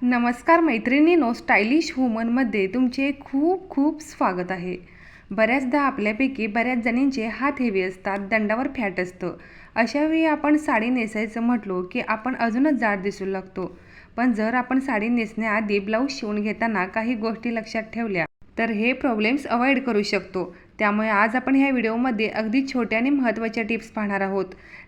नमस्कार मैत्रिणींनो, स्टायलिश वुमनमध्ये तुमचे खूप खूप स्वागत आहे. बऱ्याचदा आपल्यापैकी बऱ्याच जणींचे हात हेवी असतात, दंडावर फॅट असतं. अशावेळी आपण साडी नेसायचं म्हटलो की आपण अजूनच जाड दिसू लागतो. पण जर आपण साडी नेसण्याआधी ब्लाऊज शिवून घेताना काही गोष्टी लक्षात ठेवल्या तर हे प्रॉब्लेम्स अवॉइड करू शकतो. त्यामुळे आज आपण ह्या व्हिडिओमध्ये अगदी छोट्या आणि महत्त्वाच्या टिप्स पाहणार आहोत.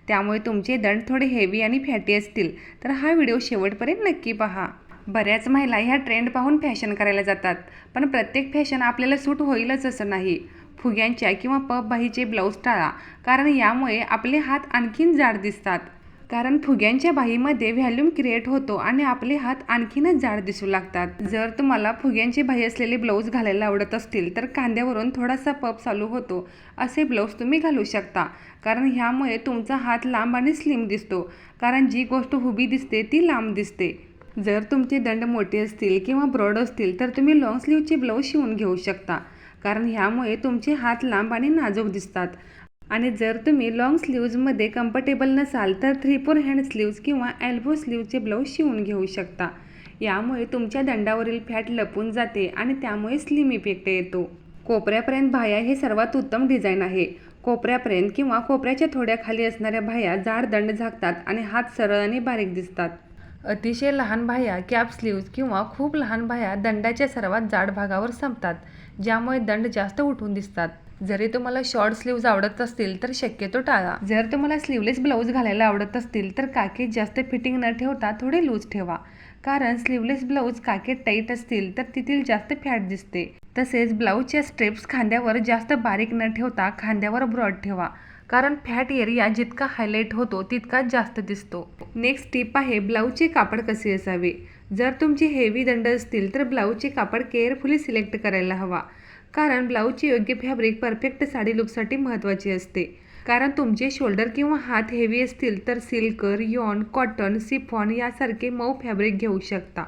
त्यामुळे तुमचे दंड थोडे हेवी आणि फॅटी असतील तर हा व्हिडिओ शेवटपर्यंत नक्की पहा. बऱ्याच महिला ह्या ट्रेंड पाहून फॅशन करायला जातात, पण प्रत्येक फॅशन आपल्याला सूट होईलच असं नाही. फुग्यांच्या किंवा पफ बाहीचे ब्लाऊज टाळा, कारण यामुळे आपले हात आणखीन जाड दिसतात. कारण फुग्यांच्या बाहीमध्ये व्हॉल्यूम क्रिएट होतो आणि आपले हात आणखीनच जाड दिसू लागतात. जर तुम्हाला फुग्यांची बाही असलेले ब्लाऊज घालायला आवडत असतील तर खांद्यावरून थोडासा पफ चालू होतो असे ब्लाऊज तुम्ही घालू शकता. कारण ह्यामुळे तुमचा हात लांब आणि स्लिम दिसतो, कारण जी गोष्ट उभी दिसते ती लांब दिसते. जर तुमचे दंड मोठे असतील किंवा ब्रॉड असतील तर तुम्ही लॉंग स्लीवचे ब्लाऊज शिवून घेऊ शकता, कारण ह्यामुळे तुमचे हात लांब आणि नाजूक दिसतात. आणि जर तुम्ही लॉंग स्लीव्जमध्ये कम्फर्टेबल नसाल तर 3/4 हँड स्लीव्ज किंवा एल्बो स्लीवचे ब्लाऊज शिवून घेऊ शकता. यामुळे तुमच्या दंडावरील फॅट लपून जाते आणि त्यामुळे स्लिम इफेक्ट येतो. कोपऱ्यापर्यंत बाह्या हे सर्वात उत्तम डिझाईन आहे. कोपऱ्यापर्यंत किंवा कोपऱ्याच्या थोड्या खाली असणाऱ्या बाह्या जाड दंड झाकतात आणि हात सरळ आणि बारीक दिसतात. अतिशय लहान बाह्या कॅप स्लीव्ज किंवा खूप लहान बाह्या दंडाच्या सर्वात जाड भागावर संपतात, ज्यामुळे दंड जास्त उठून दिसतात. जरी तुम्हाला शॉर्ट स्लीव्ज आवडत असतील तर शक्यतो टाळा. जर तुम्हाला स्लीवलेस ब्लाऊज घालायला आवडत असतील तर काखेत जास्त फिटिंग न ठेवता थोडे लूज ठेवा, कारण स्लीवलेस ब्लाऊज काखेत टाईट असतील तर तिथील जास्त फॅट दिसते. तसेच ब्लाऊजच्या स्ट्रेप्स खांद्यावर जास्त बारीक न ठेवता खांद्यावर ब्रॉड ठेवा, कारण फॅट एरिया जितका हायलाईट होतो तितकाच जास्त दिसतो. नेक्स्ट टिप आहे ब्लाऊजचे कापड कसे असावे. जर तुमचे हेवी दंड असतील तर ब्लाऊजचे कापड केअरफुली सिलेक्ट करायला हवा, कारण ब्लाऊजचे योग्य फॅब्रिक परफेक्ट साडी लुकसाठी महत्त्वाचे असते. कारण तुमचे शोल्डर किंवा हात हेवी असतील तर सिल्क, रियॉन, कॉटन, सिफॉन यासारखे मऊ फॅब्रिक घेऊ शकता,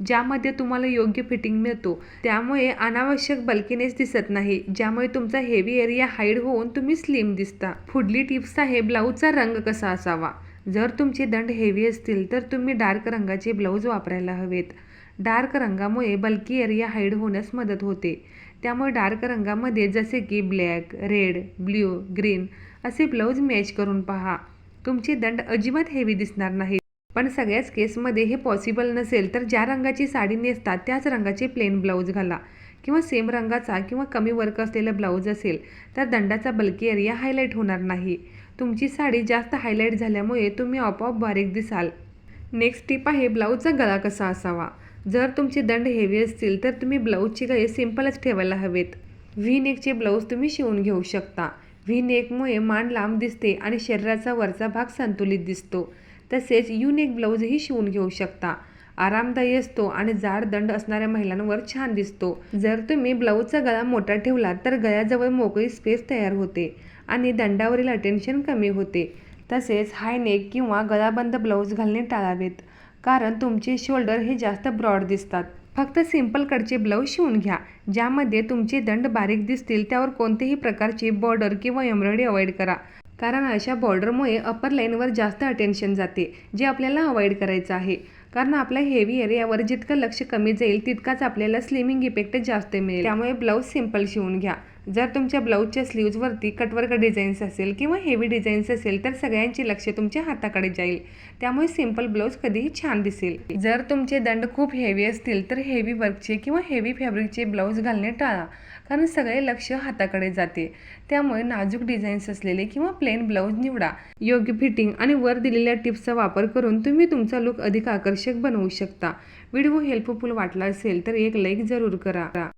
ज्यामध्ये तुम्हाला योग्य फिटिंग मिळतो. त्यामुळे अनावश्यक बल्कीनेस दिसत नाही, ज्यामुळे तुमचा हेवी एरिया हाईड होऊन तुम्ही स्लिम दिसता. पुढली टिप्स आहे ब्लाऊजचा रंग कसा असावा. जर तुमचे दंड हेवी असतील तर तुम्ही डार्क रंगाचे ब्लाऊज वापरायला हवेत. डार्क रंगामुळे बल्की एरिया हाईड होण्यास मदत होते. त्यामुळे डार्क रंगामध्ये जसे की ब्लॅक, रेड, ब्ल्यू, ग्रीन असे ब्लाऊज मॅच करून पहा. तुमचे दंड अजिबात हेवी दिसणार नाही. पण सगळ्याच केसमध्ये हे पॉसिबल नसेल तर ज्या रंगाची साडी नेसतात त्याच रंगाचे प्लेन ब्लाऊज घाला, किंवा सेम रंगाचा किंवा कमी वर्क असलेला ब्लाऊज असेल तर दंडाचा बल्की एरिया हायलाईट होणार नाही. तुमची साडी जास्त हायलाईट झाल्यामुळे तुम्ही आपोआप बारीक दिसाल. नेक्स्ट टिप आहे ब्लाऊजचा गळा कसा असावा. जर तुमचे दंड हेवी असतील तर तुम्ही ब्लाऊजचे गळे सिंपलच ठेवायला हवेत. व्ही नेकचे ब्लाऊज तुम्ही शिवून घेऊ शकता. व्ही नेकमुळे मान लांब दिसते आणि शरीराचा वरचा भाग संतुलित दिसतो. तसेच यू नेक ब्लाऊजही शिवून घेऊ शकता. आरामदायी असतो आणि जाड दंड असणाऱ्या महिलांवर छान दिसतो. जर तुम्ही ब्लाऊजचा गळा मोठा ठेवला तर गळ्याजवळ मोकळी स्पेस तयार होते आणि दंडावरील अटेन्शन कमी होते. तसेच हाय नेक किंवा गळाबंद ब्लाऊज घालणे टाळावेत, कारण तुमचे शोल्डर हे जास्त ब्रॉड दिसतात. फक्त सिंपल कटचे ब्लाऊज शिवून घ्या, ज्यामध्ये तुमचे दंड बारीक दिसतील. त्यावर कोणतेही प्रकारची बॉर्डर किंवा एम्ब्रॉयडरी अवॉइड करा, कारण अशा बॉर्डरमुळे अपर लाईनवर जास्त अटेन्शन जाते, जे आपल्याला अवॉइड करायचं आहे. कारण आपल्या हेवी एरियावर जितकं लक्ष कमी जाईल तितकाच आपल्याला स्लिमिंग इफेक्ट जास्त मिळेल. त्यामुळे ब्लाऊज सिंपल शिवून घ्या. जर तुमच्या ब्लाऊजच्या स्लीव्जवरती कटवर्क डिझाईन्स असेल किंवा हेवी डिझाईन्स असेल तर सगळ्यांचे लक्ष तुमच्या हाताकडे जाईल, त्यामुळे सिंपल ब्लाऊज कधीही छान दिसेल. जर तुमचे दंड खूप हेवी असतील तर हेवी वर्कचे किंवा हेवी फॅब्रिकचे ब्लाऊज घालणे टाळा, कारण सगळे लक्ष हाताकडे जाते. त्यामुळे नाजूक डिझाईन्स असलेले किंवा प्लेन ब्लाऊज निवडा. योग्य फिटिंग आणि वर दिलेल्या टिप्सचा वापर करून तुम्ही तुमचा लुक अधिक आकर्षक बनवू शकता. व्हिडिओ हेल्पफुल वाटला असेल तर एक लाईक जरूर करा.